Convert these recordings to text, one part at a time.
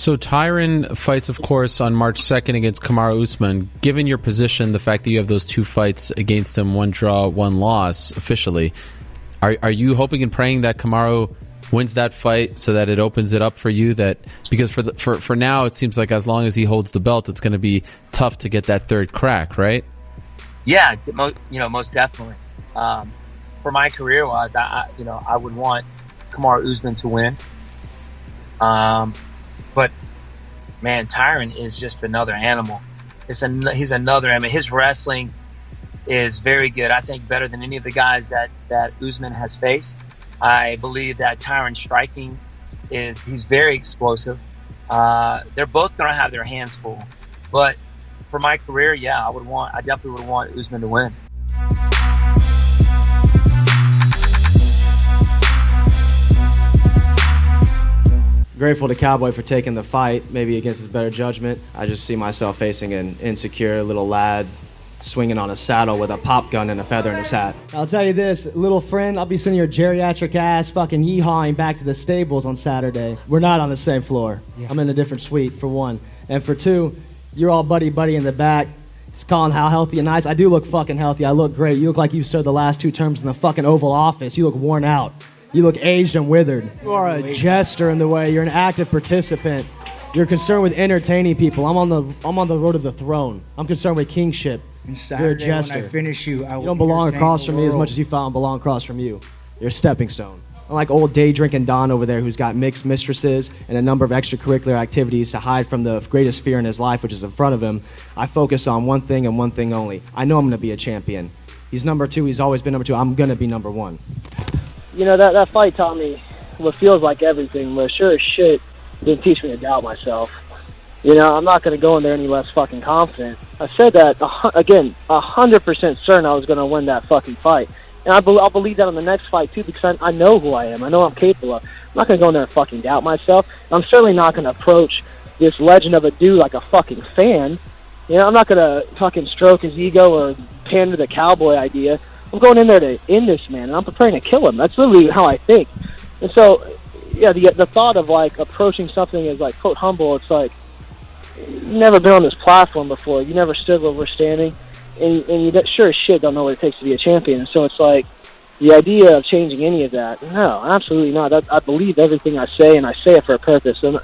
So Tyron fights, of course, on March 2nd against Kamaru Usman. Given your position, the fact that you have those 2 fights against him, 1 draw, 1 loss officially, are you hoping and praying that Kamaru wins that fight so that it opens it up for you? That because for now it seems like as long as he holds the belt, it's going to be tough to get that 3rd crack, right? Yeah, most definitely. For my career wise, I would want Kamaru Usman to win. But man, Tyron is just another animal. He's another animal. His wrestling is very good. I think better than any of the guys that Usman has faced. I believe that Tyron's striking he's very explosive. They're both going to have their hands full. But for my career, yeah, I definitely would want Usman to win. Grateful to Cowboy for taking the fight, maybe against his better judgment. I just see myself facing an insecure little lad swinging on a saddle with a pop gun and a feather in his hat. I'll tell you this, little friend, I'll be sending your geriatric ass fucking yeehawing back to the stables on Saturday. We're not on the same floor. Yeah. I'm in a different suite, for one. And for two, you're all buddy-buddy in the back. It's calling how healthy and nice. I do look fucking healthy. I look great. You look like you've served the last 2 terms in the fucking Oval Office. You look worn out. You look aged and withered. You are a jester in the way. You're an active participant. You're concerned with entertaining people. I'm on the road to the throne. I'm concerned with kingship. And Saturday, you're a jester. when I finish you, I will You don't belong across from me as much as you felt I belong across from you. You're a stepping stone. Unlike old day drinking Don over there who's got mixed mistresses and a number of extracurricular activities to hide from the greatest fear in his life, which is in front of him, I focus on one thing and one thing only. I know I'm going to be a champion. He's number 2. He's always been number 2. I'm going to be number 1. You know, that fight taught me what feels like everything, but sure as shit didn't teach me to doubt myself. You know, I'm not going to go in there any less fucking confident. I said that, again, 100% certain I was going to win that fucking fight. And I'll believe that on the next fight, too, because I know who I am. I know what I'm capable of. I'm not going to go in there and fucking doubt myself. I'm certainly not going to approach this legend of a dude like a fucking fan. You know, I'm not going to fucking stroke his ego or pander to the Cowboy idea. I'm going in there to end this man, and I'm preparing to kill him. That's literally how I think. And so, yeah, the thought of, like, approaching something as, like, quote, humble, it's like, you've never been on this platform before. You never stood where we're standing. And you sure as shit don't know what it takes to be a champion. And so it's like, the idea of changing any of that, no, absolutely not. I believe everything I say, and I say it for a purpose. And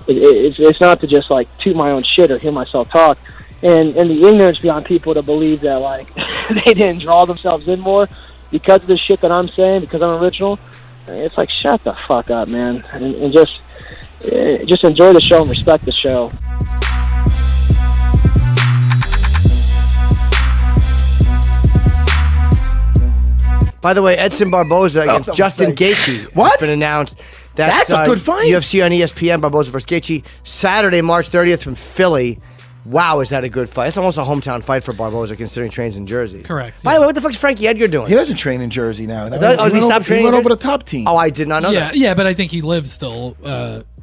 it's not to just, like, toot my own shit or hear myself talk. And the ignorance beyond people to believe that, like, they didn't draw themselves in more because of the shit that I'm saying, because I'm original. It's like, shut the fuck up, man. And just enjoy the show and respect the show. By the way, Edson Barboza against Justin Gaethje What? has been announced. That's a good fight. UFC on ESPN, Barboza versus Gaethje, Saturday, March 30th from Philly. Wow, is that a good fight? It's almost a hometown fight for Barboza, considering he trains in Jersey. Correct. By the way, what the fuck's Frankie Edgar doing? He doesn't train in Jersey now. He stopped training? He went over the top team. Oh, I did not know that. Yeah, but I think he lives still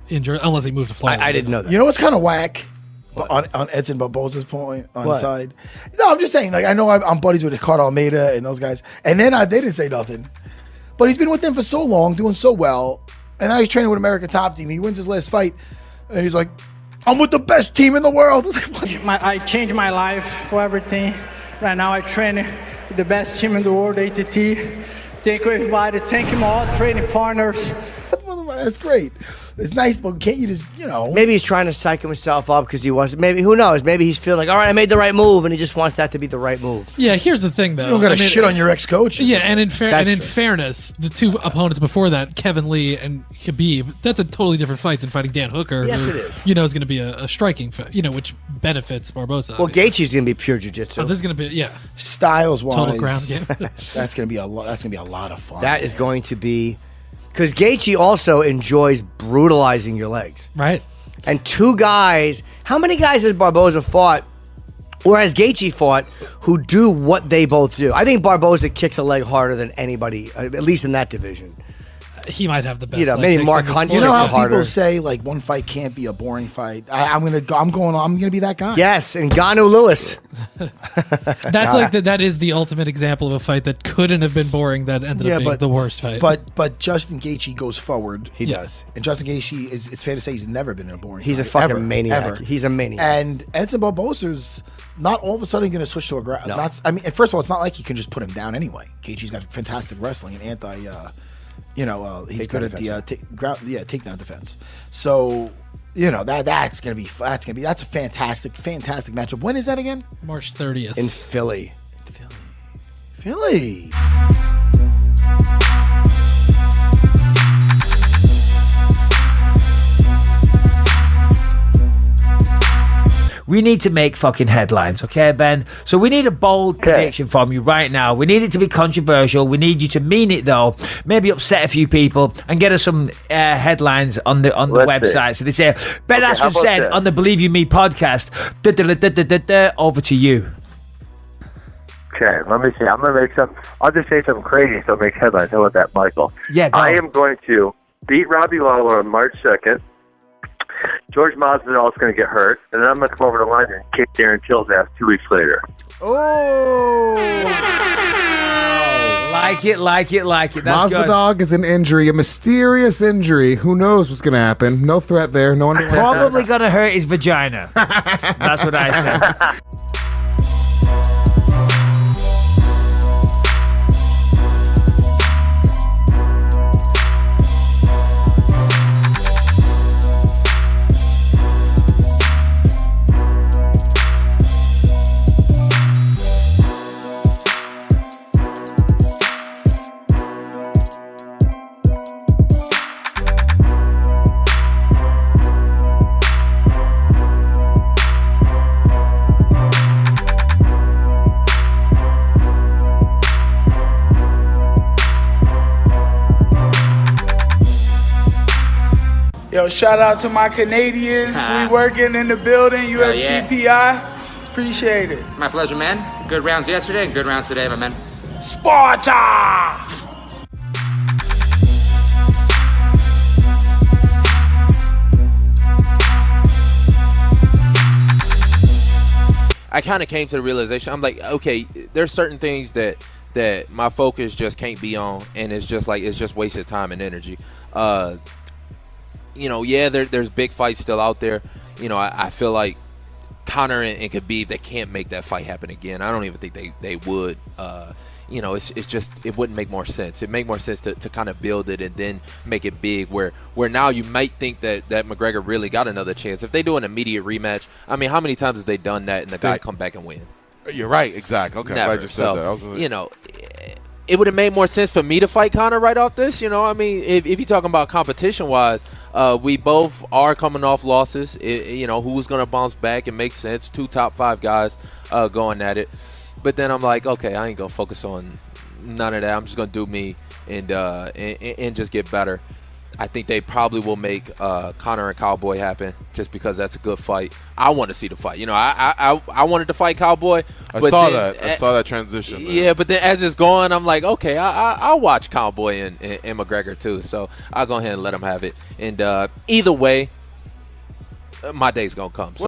in Jersey, unless he moved to Florida. I didn't know that. You know what's kind of whack? On Edson Barboza's point on the side. No, I'm just saying, like, I know I'm buddies with Ricardo Almeida and those guys, and then they didn't say nothing. But he's been with them for so long, doing so well, and now he's training with American Top Team. He wins his last fight, and he's like, I'm with the best team in the world. I changed my life for everything. Right now I train with the best team in the world, ATT. Thank you, everybody. Thank you, all training partners. That's great. It's nice, but can't you just, Maybe he's trying to psych himself up because he wasn't. Maybe, who knows? Maybe he's feeling like, all right, I made the right move, and he just wants that to be the right move. Yeah, here's the thing, though. You don't got to shit on your ex-coach. Yeah, and in fairness, the 2 opponents before that, Kevin Lee and Khabib, that's a totally different fight than fighting Dan Hooker. Yes, who, it is. Is going to be a striking fight, which benefits Barboza. Well, Gaethje's going to be pure jiu-jitsu. Oh, this is going to be, Styles-wise, total ground game. that's going to be a lot of fun. That is going to be... Because Gaethje also enjoys brutalizing your legs. Right. And 2 guys, how many guys has Barboza fought, or has Gaethje fought, who do what they both do? I think Barboza kicks a leg harder than anybody, at least in that division. he might have the best. You know, leg maybe kicks Mark in the Hunt. sport. You know how harder. people say like one fight can't be a boring fight. I'm gonna be that guy. Yes, and Ngannou Lewis. That's like that is the ultimate example of a fight that couldn't have been boring that ended up being the worst fight. But Justin Gaethje goes forward. He does. And Justin Gaethje it's fair to say he's never been in a boring He's fight. a fucking ever, maniac. ever. He's a maniac. And Edson Barboza's not all of a sudden going to switch to a ground. No. I mean, first of all, it's not like you can just put him down anyway. Gaethje's got fantastic wrestling and he's good at the takedown defense. So, that's a fantastic matchup. When is that again? March 30th in Philly. Philly. We need to make fucking headlines, okay, Ben? So we need a bold prediction from you right now. We need it to be controversial. We need you to mean it, though. Maybe upset a few people and get us some headlines on the website. So they say, Ben Askren said on the Believe You Me podcast, over to you. Okay, let me see. I'm going to make I'll just say something crazy so it makes headlines. How about that, Michael? Yeah, go I on. am going to beat Robbie Lawler on March 2nd. George Masvidal is going to get hurt, and then I'm going to come over to London and kick Darren Till's ass 2 weeks later. Oh, like it. That's good. Masvidal is an injury, a mysterious injury. Who knows what's going to happen? No threat there. No one. Probably going to hurt his vagina. That's what I said. Yo, shout out to my Canadians. We working in the building, UFC PI. Appreciate it. My pleasure, man. Good rounds yesterday and good rounds today, my man. Sparta! I kind of came to the realization, I'm like, okay, there's certain things that my focus just can't be on, and it's just wasted time and energy. There's big fights still out there. I feel like Conor and Khabib, they can't make that fight happen again. I don't even think they would. It's just, it wouldn't make more sense. It'd make more sense to kind of build it and then make it big, where now you might think that McGregor really got another chance. If they do an immediate rematch, I mean, how many times have they done that and the guy come back and win? You're right, exactly. Okay, Never. I just said that. It would have made more sense for me to fight Conor right off this. I mean, if you're talking about competition-wise, we both are coming off losses. Who's going to bounce back? It makes sense. 2 top 5 guys going at it. But then I'm like, okay, I ain't going to focus on none of that. I'm just going to do me and just get better. I think they probably will make Conor and Cowboy happen just because that's a good fight. I want to see the fight. I wanted to fight Cowboy. I saw that transition. Man. Yeah, but then as it's going, I'm like, okay, I'll watch Cowboy and McGregor too. So I'll go ahead and let them have it. And either way, my day's going to come. So